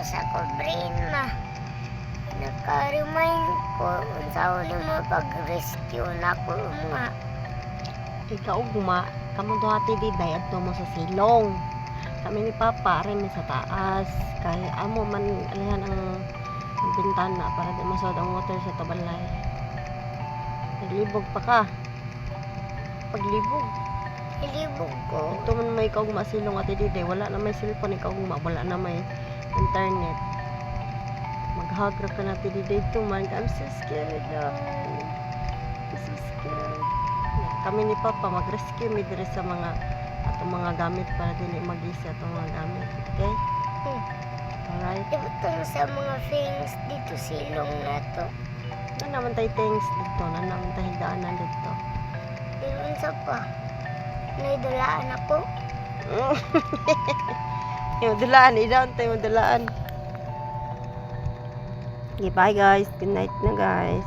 sa problema. Naka-remind ko unsa uli mo pag-rescue na ko nga. Ikaw guma, kamo duhati di day adto mo sa silong. Kami ni Papa rin sa taas. Kaya amo man alihan ang bintana para di masod ang water sa tabalay. Naglibog pa ka. Paglibog. Ilibog ko. Ito man may ikaw guma silong ati di day. Wala na may cellphone ikaw guma. Wala na may internet. Maghagra ka na ati di day tuman. I'm so scared. I'm so scared. Kami ni Papa mag-rescue mi dire sa mga atong mga gamit para dili magisa atong mga gamit. Okay? Alright. Ito sa mga things dito silong na to. Na naman tayo things dito. Na naman tayo higdaanan dito. Pero unsa pa? Naidulaan ako. Yung dulaan. I-down tayo yung dulaan. Okay, bye guys. Good night na guys.